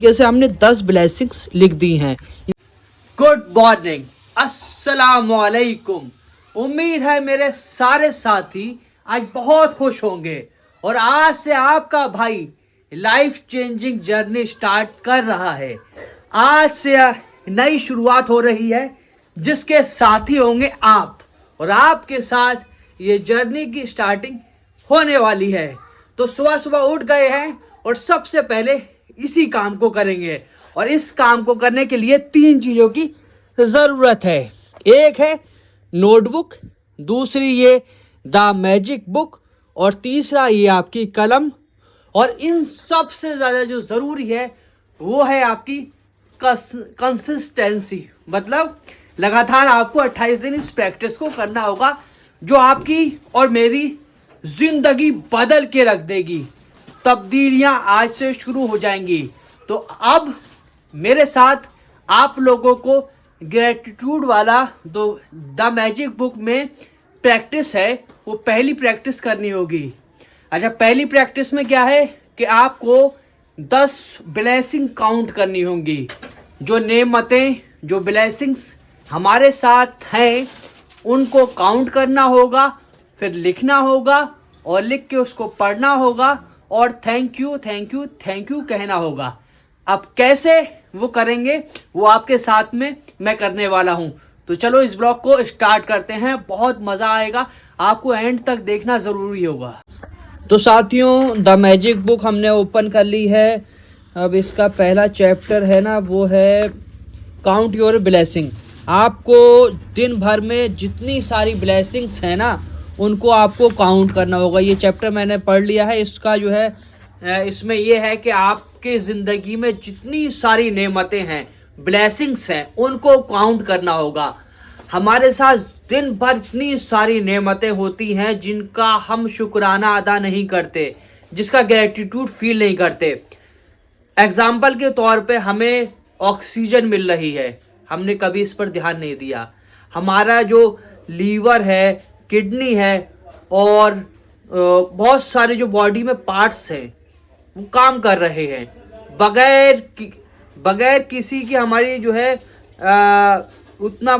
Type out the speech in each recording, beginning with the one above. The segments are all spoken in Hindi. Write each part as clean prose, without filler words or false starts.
जैसे हमने 10 ब्लेसिंग्स लिख दी हैं। गुड मॉर्निंग, अस्सलाम वालेकुम। उम्मीद है मेरे सारे साथी आज बहुत खुश होंगे और आज से आपका भाई लाइफ चेंजिंग जर्नी स्टार्ट कर रहा है। आज से नई शुरुआत हो रही है जिसके साथी होंगे आप, और आपके साथ ये जर्नी की स्टार्टिंग होने वाली है। तो सुबह सुबह उठ गए हैं और सबसे पहले इसी काम को करेंगे, और इस काम को करने के लिए 3 चीज़ों की ज़रूरत है। एक है नोटबुक, दूसरी ये द मैजिक बुक, और तीसरा ये आपकी कलम। और इन सबसे ज़्यादा जो ज़रूरी है वो है आपकी कंसिस्टेंसी, मतलब लगातार आपको 28 दिन इस प्रैक्टिस को करना होगा, जो आपकी और मेरी ज़िंदगी बदल के रख देगी। तब्दीलियां आज से शुरू हो जाएंगी। तो अब मेरे साथ आप लोगों को ग्रेटिट्यूड वाला जो द मैजिक बुक में प्रैक्टिस है वो पहली प्रैक्टिस करनी होगी। अच्छा, पहली प्रैक्टिस में क्या है कि आपको 10 ब्लेसिंग काउंट करनी होंगी। जो नेमतें, जो ब्लेसिंग्स हमारे साथ हैं उनको काउंट करना होगा, फिर लिखना होगा और लिख के उसको पढ़ना होगा और thank you thank you thank you कहना होगा। अब कैसे वो करेंगे वो आपके साथ में मैं करने वाला हूँ। तो चलो इस ब्लॉग को स्टार्ट करते हैं, बहुत मज़ा आएगा, आपको एंड तक देखना ज़रूरी होगा। तो साथियों, द मैजिक बुक हमने ओपन कर ली है। अब इसका पहला चैप्टर है ना, वो है काउंट योर ब्लेसिंग। आपको दिन भर में जितनी सारी ब्लेसिंग्स हैं ना उनको आपको काउंट करना होगा। ये चैप्टर मैंने पढ़ लिया है। इसका जो है इसमें ये है कि आपके ज़िंदगी में जितनी सारी नेमतें हैं, ब्लेसिंग्स हैं, उनको काउंट करना होगा। हमारे साथ दिन भर इतनी सारी नेमतें होती हैं जिनका हम शुक्राना अदा नहीं करते, जिसका ग्रेटिट्यूड फील नहीं करते। एग्जाम्पल के तौर पे हमें ऑक्सीजन मिल रही है, हमने कभी इस पर ध्यान नहीं दिया। हमारा जो लीवर है, किडनी है और बहुत सारे जो बॉडी में पार्ट्स हैं वो काम कर रहे हैं बगैर किसी की हमारी जो है उतना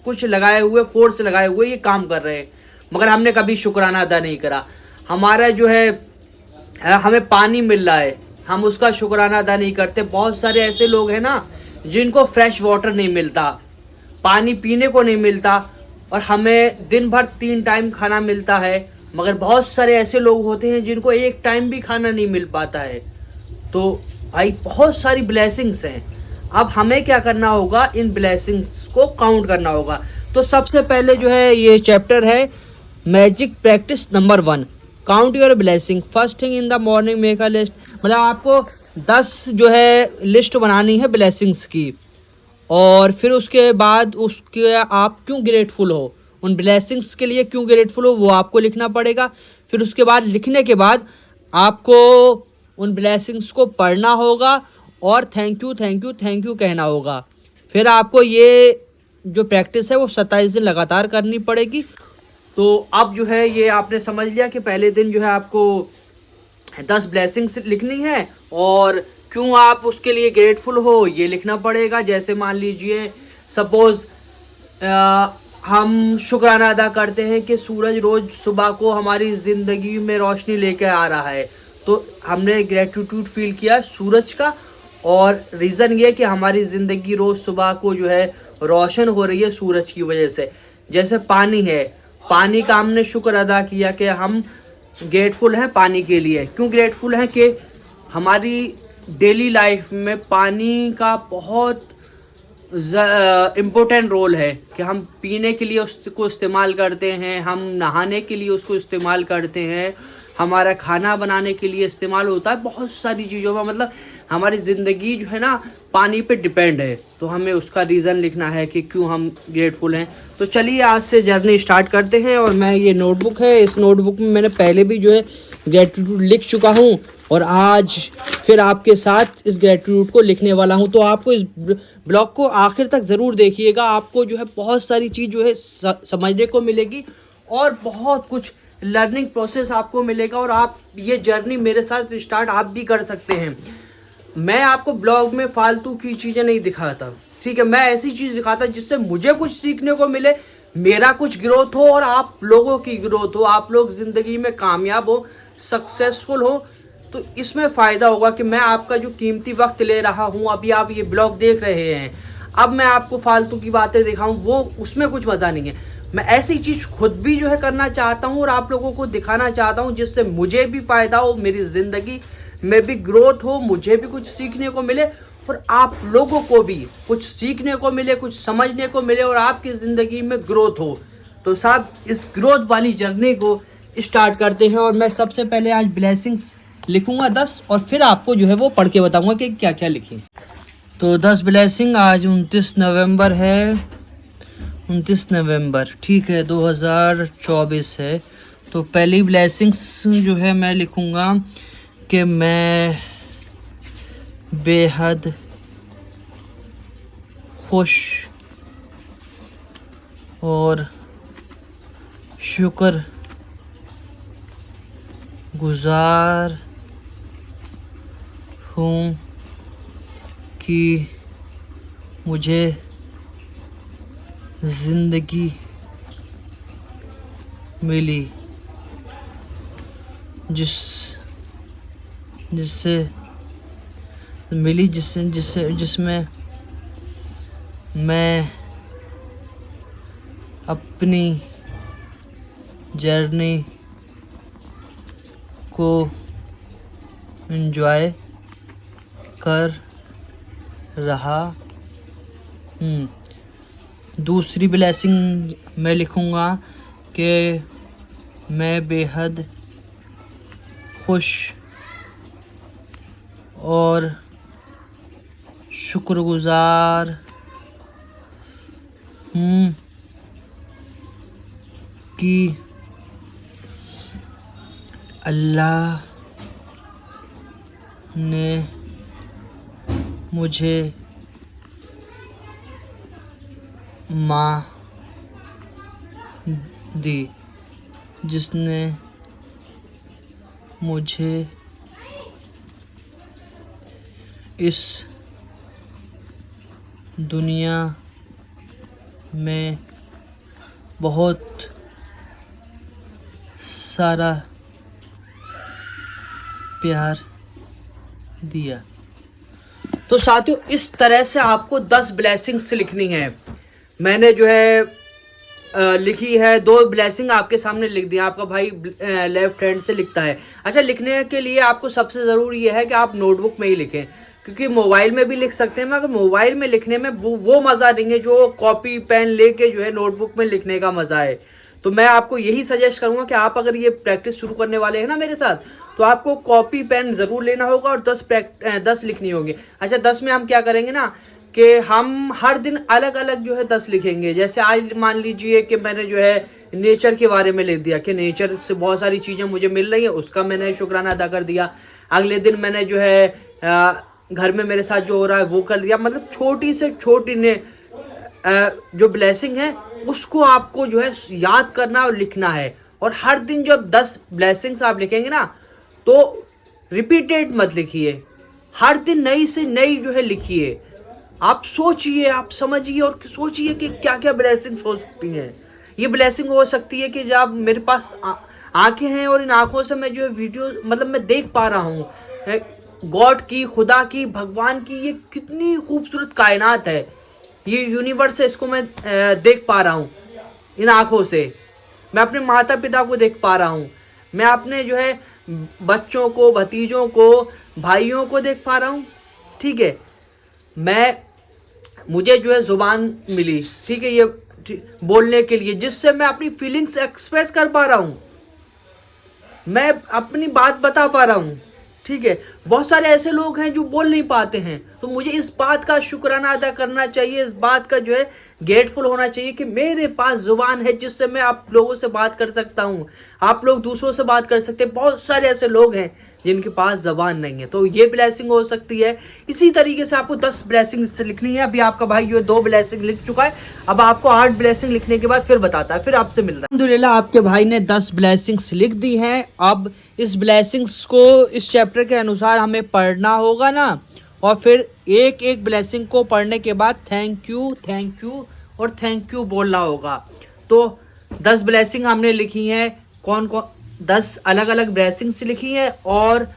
कुछ लगाए हुए, फोर्स लगाए हुए ये काम कर रहे हैं, मगर हमने कभी शुक्राना अदा नहीं करा। हमारा जो है हमें पानी मिल रहा है, हम उसका शुक्राना अदा नहीं करते। बहुत सारे ऐसे लोग हैं ना जिनको फ्रेश वाटर नहीं मिलता, पानी पीने को नहीं मिलता, और हमें दिन भर 3 टाइम खाना मिलता है, मगर बहुत सारे ऐसे लोग होते हैं जिनको 1 टाइम भी खाना नहीं मिल पाता है। तो भाई बहुत सारी ब्लेसिंग्स हैं। अब हमें क्या करना होगा, इन ब्लेसिंग्स को काउंट करना होगा। तो सबसे पहले जो है ये चैप्टर है magic practice number 1, count your blessing. First thing in the morning make a list. मतलब आपको 10 जो है लिस्ट बनानी है ब्लेसिंग्स की, और फिर उसके बाद उसके आप क्यों ग्रेटफुल हो, उन ब्लेसिंग्स के लिए क्यों ग्रेटफुल हो वो आपको लिखना पड़ेगा। फिर उसके बाद लिखने के बाद आपको उन ब्लेसिंग्स को पढ़ना होगा और thank you thank you thank you कहना होगा। फिर आपको ये जो प्रैक्टिस है वो 27 दिन लगातार करनी पड़ेगी। तो अब जो है ये आपने समझ लिया कि पहले दिन जो है आपको 10 ब्लेसिंग्स लिखनी है और क्यों आप उसके लिए ग्रेटफुल हो ये लिखना पड़ेगा। जैसे मान लीजिए सपोज हम शुक्राना अदा करते हैं कि सूरज रोज़ सुबह को हमारी ज़िंदगी में रोशनी लेकर आ रहा है, तो हमने ग्रेटिट्यूड फील किया सूरज का, और रीज़न ये कि हमारी ज़िंदगी रोज़ सुबह को जो है रोशन हो रही है सूरज की वजह से। जैसे पानी है, पानी का हमने शुक्र अदा किया कि हम ग्रेटफुल हैं पानी के लिए। क्यों ग्रेटफुल हैं कि हमारी डेली लाइफ में पानी का बहुत इम्पोर्टेंट रोल है कि हम पीने के लिए उसको इस्तेमाल करते हैं, हम नहाने के लिए उसको इस्तेमाल करते हैं, हमारा खाना बनाने के लिए इस्तेमाल होता है, बहुत सारी चीज़ों में। मतलब हमारी ज़िंदगी जो है ना पानी पे डिपेंड है, तो हमें उसका रीज़न लिखना है कि क्यों हम ग्रेटफुल हैं। तो चलिए आज से जर्नी स्टार्ट करते हैं। और मैं ये नोटबुक है, इस नोटबुक में मैंने पहले भी जो है ग्रेटिट्यूड लिख चुका हूँ, और आज फिर आपके साथ इस ग्रेटिट्यूड को लिखने वाला हूँ। तो आपको इस ब्लॉग को आखिर तक ज़रूर देखिएगा, आपको जो है बहुत सारी चीज़ जो है समझने को मिलेगी और बहुत कुछ लर्निंग प्रोसेस आपको मिलेगा, और आप ये जर्नी मेरे साथ स्टार्ट आप भी कर सकते हैं। मैं आपको ब्लॉग में फालतू की चीज़ें नहीं दिखाता, ठीक है। मैं ऐसी चीज़ दिखाता जिससे मुझे कुछ सीखने को मिले, मेरा कुछ ग्रोथ हो और आप लोगों की ग्रोथ हो, आप लोग ज़िंदगी में कामयाब हो, सक्सेसफुल हो। तो इसमें फ़ायदा होगा कि मैं आपका जो कीमती वक्त ले रहा हूँ, अभी आप ये ब्लॉग देख रहे हैं, अब मैं आपको फालतू की बातें दिखाऊं, वो उसमें कुछ मज़ा नहीं है। मैं ऐसी चीज़ खुद भी जो है करना चाहता हूँ और आप लोगों को दिखाना चाहता हूँ जिससे मुझे भी फ़ायदा हो, मेरी ज़िंदगी में भी ग्रोथ हो, मुझे भी कुछ सीखने को मिले और आप लोगों को भी कुछ सीखने को मिले, कुछ समझने को मिले और आपकी ज़िंदगी में ग्रोथ हो। तो साहब इस ग्रोथ वाली जर्नी को स्टार्ट करते हैं और मैं सबसे पहले आज ब्लेसिंग्स लिखूंगा 10 और फिर आपको जो है वो पढ़ के बताऊंगा कि क्या क्या लिखी। तो 10 ब्लेसिंग, आज 29 नवंबर है, 29 नवंबर, ठीक है, 2024 है। तो पहली ब्लेसिंग्स जो है मैं लिखूंगा कि मैं बेहद खुश और शुक्र गुज़ार हूँ कि मुझे ज़िंदगी मिली जिसमें मैं अपनी जर्नी को एंजॉय कर रहा हूँ। दूसरी ब्लेसिंग मैं लिखूँगा कि मैं बेहद खुश और शुक्रगुज़ार हूँ कि अल्लाह ने मुझे माँ दी, जिसने मुझे इस दुनिया में बहुत सारा प्यार दिया। तो साथियों इस तरह से आपको 10 ब्लेसिंग्स लिखनी है। मैंने जो है लिखी है, 2 ब्लेसिंग आपके सामने लिख दिया। आपका भाई लेफ्ट हैंड से लिखता है। अच्छा, लिखने के लिए आपको सबसे ज़रूरी यह है कि आप नोटबुक में ही लिखें, क्योंकि मोबाइल में भी लिख सकते हैं मगर मोबाइल में लिखने में वो मज़ा नहीं है जो कॉपी पेन लेके जो है नोटबुक में लिखने का मज़ा है। तो मैं आपको यही सजेस्ट करूंगा कि आप अगर ये प्रैक्टिस शुरू करने वाले हैं ना मेरे साथ, तो आपको कॉपी पेन ज़रूर लेना होगा और 10 लिखनी होगी। अच्छा, 10 में हम क्या करेंगे ना कि हम हर दिन अलग अलग जो है 10 लिखेंगे। जैसे आज मान लीजिए कि मैंने जो है नेचर के बारे में लिख दिया कि नेचर से बहुत सारी चीज़ें मुझे मिल रही हैं, उसका मैंने शुक्राना अदा कर दिया। अगले दिन मैंने जो है घर में मेरे साथ जो हो रहा है वो कर दिया। मतलब छोटी से छोटी ने जो ब्लेसिंग है उसको आपको जो है याद करना और लिखना है। और हर दिन जब 10 ब्लेसिंग्स आप लिखेंगे ना, तो रिपीटेड मत लिखिए, हर दिन नई से नई जो है लिखिए। आप सोचिए, आप समझिए और सोचिए कि क्या क्या ब्लेसिंग्स हो सकती हैं। ये ब्लेसिंग हो सकती है कि जब मेरे पास आंखें हैं और इन आंखों से मैं जो है वीडियो मतलब मैं देख पा रहा हूँ गॉड की, खुदा की, भगवान की, ये कितनी खूबसूरत कायनात है, ये यूनिवर्स है, इसको मैं देख पा रहा हूँ इन आँखों से। मैं अपने माता पिता को देख पा रहा हूँ, मैं अपने जो है बच्चों को, भतीजों को, भाइयों को देख पा रहा हूँ। ठीक है, मुझे जो है ज़ुबान मिली, ठीक है, ये बोलने के लिए, जिससे मैं अपनी फीलिंग्स एक्सप्रेस कर पा रहा हूँ, मैं अपनी बात बता पा रहा हूँ। ठीक है, बहुत सारे ऐसे लोग हैं जो बोल नहीं पाते हैं, तो मुझे इस बात का शुक्राना अदा करना चाहिए, इस बात का जो है ग्रेटफुल होना चाहिए कि मेरे पास ज़ुबान है जिससे मैं आप लोगों से बात कर सकता हूँ, आप लोग दूसरों से बात कर सकते हैं। बहुत सारे ऐसे लोग हैं जिनके पास ज़बान नहीं है, तो ये ब्लेसिंग हो सकती है। इसी तरीके से आपको 10 ब्लेसिंग से लिखनी है। अभी आपका भाई जो है 2 ब्लेसिंग लिख चुका है, अब आपको 8 ब्लेसिंग लिखने के बाद फिर बताता है, फिर आपसे मिलता है। अल्हम्दुलिल्लाह आपके भाई ने 10 ब्लेसिंग्स लिख दी हैं। अब इस ब्लेसिंग्स को इस चैप्टर के अनुसार हमें पढ़ना होगा ना, और फिर एक एक ब्लेसिंग को पढ़ने के बाद थैंक यू और थैंक यू बोलना होगा। तो 10 ब्लेसिंग हमने लिखी हैं, कौन कौन 10 अलग अलग ब्लेसिंग्स लिखी हैं और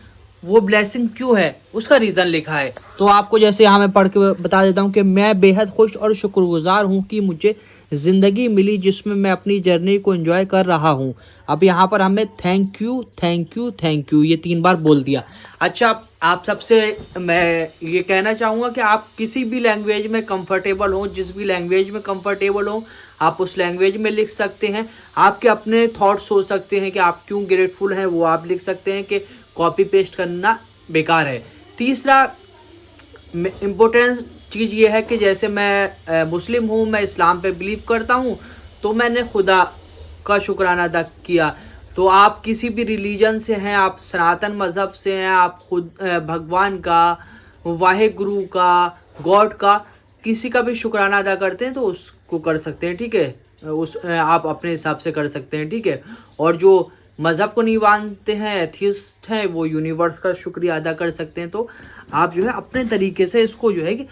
वो ब्लेसिंग क्यों है उसका रीज़न लिखा है। तो आपको जैसे यहाँ मैं पढ़ के बता देता हूँ कि मैं बेहद खुश और शुक्रगुजार हूँ कि मुझे ज़िंदगी मिली जिसमें मैं अपनी जर्नी को एंजॉय कर रहा हूँ। अब यहाँ पर हमें थैंक यू ये 3 बार बोल दिया। अच्छा, आप सबसे मैं ये कहना चाहूँगा कि आप किसी भी लैंग्वेज में कंफर्टेबल हो, जिस भी लैंग्वेज में कंफर्टेबल हो आप उस लैंग्वेज में लिख सकते हैं। आपके अपने थॉट्स हो सकते हैं कि आप क्यों ग्रेटफुल हैं, वो आप लिख सकते हैं कि कॉपी पेस्ट करना बेकार है। तीसरा इम्पोर्टेंट चीज़ ये है कि जैसे मैं मुस्लिम हूँ, मैं इस्लाम पे बिलीव करता हूँ, तो मैंने खुदा का शुक्राना अदा किया। तो आप किसी भी रिलीजन से हैं, आप सनातन मज़हब से हैं, आप खुद भगवान का, वाहे गुरु का, गॉड का किसी का भी शुक्राना अदा करते हैं तो उसको कर सकते हैं, ठीक है। उस आप अपने हिसाब से कर सकते हैं, ठीक है। और जो मज़हब को नहीं मानते हैं, एथिस्ट हैं, वो यूनिवर्स का शुक्रिया अदा कर सकते हैं। तो आप जो है अपने तरीके से इसको जो है कि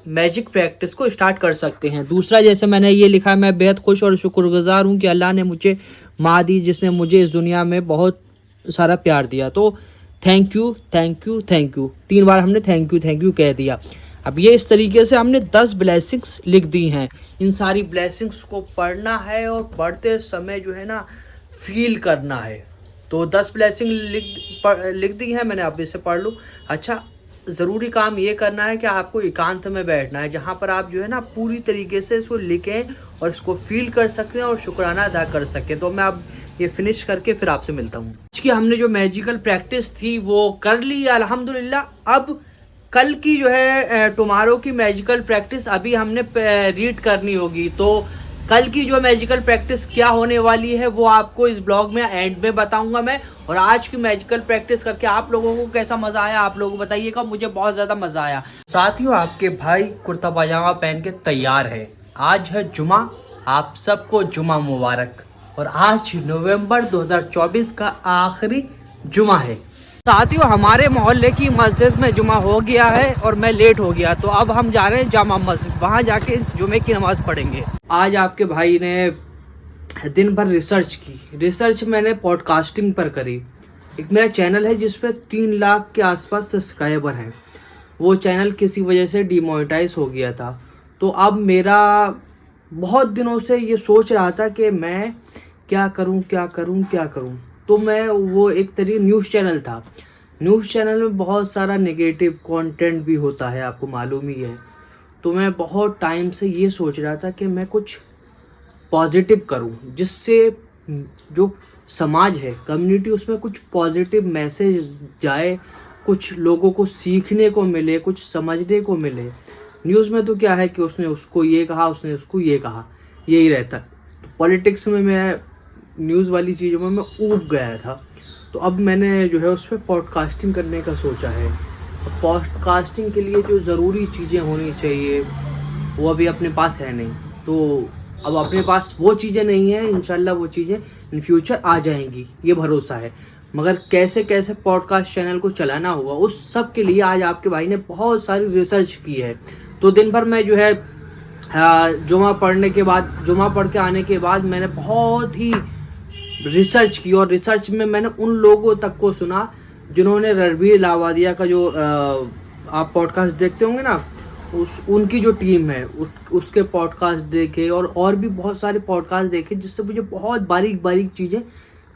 मैजिक प्रैक्टिस को स्टार्ट कर सकते हैं। दूसरा जैसे मैंने ये लिखा है, मैं बेहद खुश और शुक्रगुजार हूँ कि अल्लाह ने मुझे माँ दी जिसने मुझे इस दुनिया में बहुत सारा प्यार दिया। तो थैंक यू 3 बार हमने थैंक यू कह दिया। अब ये इस तरीके से हमने 10 ब्लेसिंग्स लिख दी हैं। इन सारी ब्लेसिंग्स को पढ़ना है और पढ़ते समय जो है ना फील करना है। तो 10 ब्लेसिंग लिख दी है मैंने, अब इसे पढ़ लूँ। अच्छा, ज़रूरी काम ये करना है कि आपको एकांत में बैठना है, जहाँ पर आप जो है ना पूरी तरीके से इसको लिखें और इसको फील कर सकते हैं और शुक्राना अदा कर सकें। तो मैं अब ये फिनिश करके फिर आपसे मिलता हूँ। आज की हमने जो मैजिकल प्रैक्टिस थी वो कर ली अल्हम्दुलिल्लाह। अब कल की जो है टुमारो की मैजिकल प्रैक्टिस अभी हमने रीड करनी होगी। तो कल की जो मैजिकल प्रैक्टिस क्या होने वाली है वो आपको इस ब्लॉग में एंड में बताऊंगा मैं। और आज की मैजिकल प्रैक्टिस करके आप लोगों को कैसा मज़ा आया आप लोग बताइएगा। मुझे बहुत ज़्यादा मज़ा आया। साथियों, आपके भाई कुर्ता पाजामा पहन के तैयार है। आज है जुमा, आप सबको जुमा मुबारक। और आज नवंबर 2024 का आखिरी जुमा है। साथियों, हमारे मोहल्ले की मस्जिद में जुमा हो गया है और मैं लेट हो गया, तो अब हम जा रहे हैं जामा मस्जिद, वहाँ जाके जुमे की नमाज़ पढ़ेंगे। आज आपके भाई ने दिन भर रिसर्च मैंने पॉडकास्टिंग पर करी। एक मेरा चैनल है जिस पर 3 लाख के आसपास सब्सक्राइबर हैं। वो चैनल किसी वजह से डिमोनेटाइज हो गया था। तो अब मेरा बहुत दिनों से ये सोच रहा था कि मैं क्या करूं। तो मैं वो एक तरीके न्यूज़ चैनल था। न्यूज़ चैनल में बहुत सारा नेगेटिव कंटेंट भी होता है, आपको मालूम ही है। तो मैं बहुत टाइम से ये सोच रहा था कि मैं कुछ पॉजिटिव करूं, जिससे जो समाज है, कम्युनिटी, उसमें कुछ पॉजिटिव मैसेज जाए, कुछ लोगों को सीखने को मिले, कुछ समझने को मिले। न्यूज़ में तो क्या है कि उसने उसको ये कहा, उसने उसको ये कहा, यही रहता। तो पॉलिटिक्स में मैं न्यूज़ वाली चीज़ों में मैं ऊब गया था। तो अब मैंने जो है उस पर पॉडकास्टिंग करने का सोचा है। पॉडकास्टिंग के लिए जो ज़रूरी चीज़ें होनी चाहिए वो अभी अपने पास है नहीं। तो अब अपने पास वो चीज़ें नहीं हैं, इंशाल्लाह वो चीज़ें इन फ्यूचर आ जाएंगी, ये भरोसा है। मगर कैसे कैसे पॉडकास्ट चैनल को चलाना होगा उस सब के लिए आज आपके भाई ने बहुत सारी रिसर्च की है। तो दिन भर मैं जो है जुमा पढ़ के आने के बाद मैंने बहुत ही रिसर्च की। और रिसर्च में मैंने उन लोगों तक को सुना जिन्होंने रणबीर लावादिया का जो आप पॉडकास्ट देखते होंगे ना, उनकी जो टीम है उसके पॉडकास्ट देखे और भी बहुत सारे पॉडकास्ट देखे, जिससे मुझे बहुत बारीक चीज़ें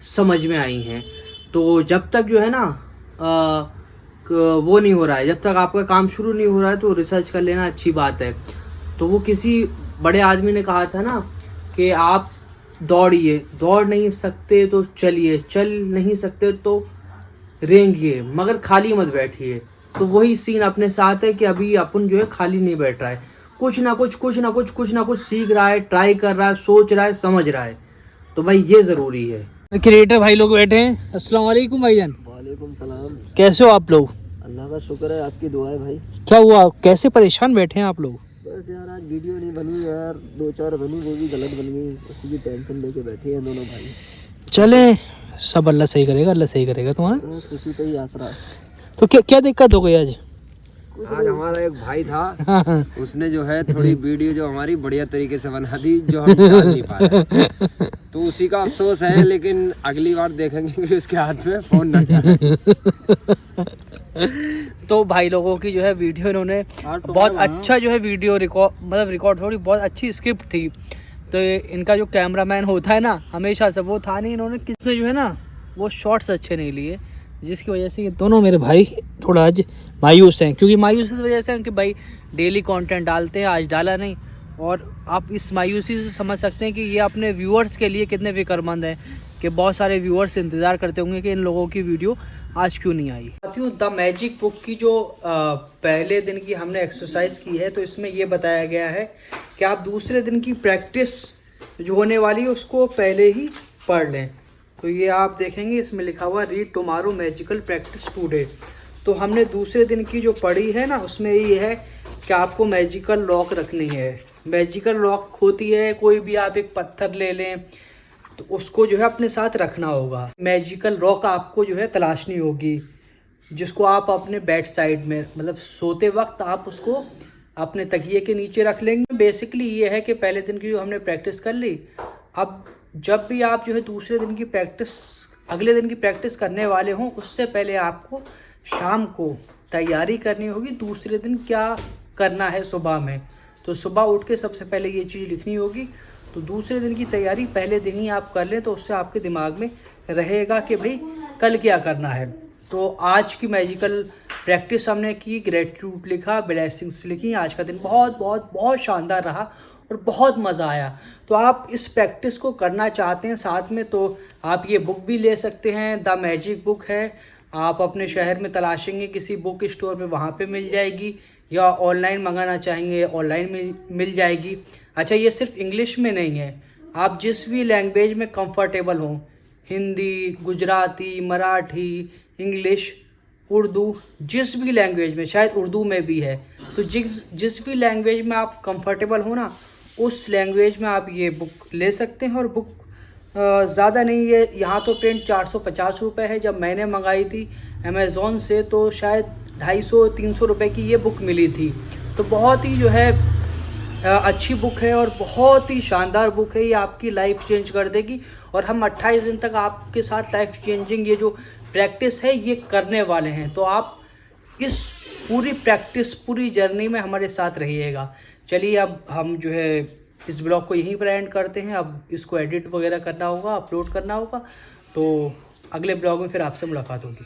समझ में आई हैं। तो जब तक जो है ना वो नहीं हो रहा है, जब तक आपका काम शुरू नहीं हो रहा है, तो रिसर्च कर लेना अच्छी बात है। तो वो किसी बड़े आदमी ने कहा था ना कि आप दौड़ नहीं सकते तो चलिए, चल नहीं सकते तो रेंगिए, मगर खाली मत बैठिए। तो वही सीन अपने साथ है कि अभी अपन जो है खाली नहीं बैठ रहा है, कुछ ना कुछ सीख रहा है, ट्राई कर रहा है, सोच रहा है, समझ रहा है। तो भाई ये ज़रूरी है। क्रिएटर भाई लोग बैठे हैं। अस्सलाम वालेकुम भाईजान। वालेकुम सलाम। कैसे हो आप लोग? अल्लाह का शुक्र है, आपकी दुआ है भाई। क्या हुआ, कैसे परेशान बैठे हैं आप लोग? बस यार आज वीडियो नहीं बनी यार, 2-4 बनी, वो भी गलत बन गई, उसी की टेंशन लेके बैठे हैं दोनों भाई। चले, सब अल्लाह सही करेगा तुम्हारा। बस उसी पे ही आसरा है। तो क्या दिक्कत हो गई आज? आज हमारा एक भाई था, उसने जो है थोड़ी वीडियो जो हमारी बढ़िया तरीके से बना दी, जो हम डाल नहीं पाए, तो उसी का अफसोस है। लेकिन अगली बार देखेंगे कि उसके हाथ में फोन न जाए। तो भाई लोगों की जो है वीडियो इन्होंने बहुत अच्छा जो है वीडियो रिकॉर्ड थोड़ी बहुत अच्छी स्क्रिप्ट थी। तो इनका जो कैमरामैन होता है ना, हमेशा से वो था नहीं, इन्होंने किसने जो है ना वो शॉट्स अच्छे नहीं लिए, जिसकी वजह से ये दोनों मेरे भाई थोड़ा आज मायूस हैं। क्योंकि मायूस इस वजह से हैं कि भाई डेली कंटेंट डालते हैं, आज डाला नहीं। और आप इस मायूसी से समझ सकते हैं कि ये अपने व्यूअर्स के लिए कितने फिक्रमंद हैं, कि बहुत सारे व्यूअर्स इंतज़ार करते होंगे कि इन लोगों की वीडियो आज क्यों नहीं आई। साथियों, द मैजिक बुक की जो पहले दिन की हमने एक्सरसाइज की है, तो इसमें ये बताया गया है कि आप दूसरे दिन की प्रैक्टिस जो होने वाली है उसको पहले ही पढ़ लें। तो ये आप देखेंगे इसमें लिखा हुआ read tomorrow magical practice today. तो हमने दूसरे दिन की जो पढ़ी है ना, उसमें ये है कि आपको मैजिकल लॉक रखनी है। मैजिकल लॉक होती है, कोई भी आप एक पत्थर ले लें तो उसको जो है अपने साथ रखना होगा। मैजिकल रॉक आपको जो है तलाशनी होगी, जिसको आप अपने बेड साइड में, मतलब सोते वक्त आप उसको अपने तकिए के नीचे रख लेंगे। बेसिकली ये है कि पहले दिन की जो हमने प्रैक्टिस कर ली, अब जब भी आप जो है दूसरे दिन की प्रैक्टिस, अगले दिन की प्रैक्टिस करने वाले हों, उससे पहले आपको शाम को तैयारी करनी होगी दूसरे दिन क्या करना है सुबह में। तो सुबह उठ के सबसे पहले ये चीज़ लिखनी होगी। तो दूसरे दिन की तैयारी पहले दिन ही आप कर लें, तो उससे आपके दिमाग में रहेगा कि भाई कल क्या करना है। तो आज की मैजिकल प्रैक्टिस हमने की, ग्रेटिट्यूड लिखा, ब्लेसिंग्स लिखी। आज का दिन बहुत बहुत बहुत शानदार रहा और बहुत मज़ा आया। तो आप इस प्रैक्टिस को करना चाहते हैं साथ में, तो आप ये बुक भी ले सकते हैं। द मैजिक बुक है, आप अपने शहर में तलाशेंगे किसी बुक स्टोर में, वहाँ पे मिल जाएगी, या ऑनलाइन मंगाना चाहेंगे ऑनलाइन मिल जाएगी। अच्छा, ये सिर्फ इंग्लिश में नहीं है, आप जिस भी लैंग्वेज में कंफर्टेबल हों, हिंदी, गुजराती, मराठी, इंग्लिश, उर्दू, जिस भी लैंग्वेज में, शायद उर्दू में भी है, तो जिस भी लैंग्वेज में आप कंफर्टेबल हो ना, उस लैंग्वेज में आप ये बुक ले सकते हैं। और बुक ज़्यादा नहीं है, यहाँ तो प्रिंट 450 रुपये है। जब मैंने मंगाई थी अमेज़ोन से तो शायद 250-300 रुपये की ये बुक मिली थी। तो बहुत ही जो है अच्छी बुक है और बहुत ही शानदार बुक है। ये आपकी लाइफ चेंज कर देगी। और हम 28 दिन तक आपके साथ लाइफ चेंजिंग ये जो प्रैक्टिस है ये करने वाले हैं। तो आप इस पूरी प्रैक्टिस, पूरी जर्नी में हमारे साथ रहिएगा। चलिए, अब हम जो है इस ब्लॉग को यहीं पर एंड करते हैं। अब इसको एडिट वगैरह करना होगा, अपलोड करना होगा। तो अगले ब्लॉग में फिर आपसे मुलाकात होगी।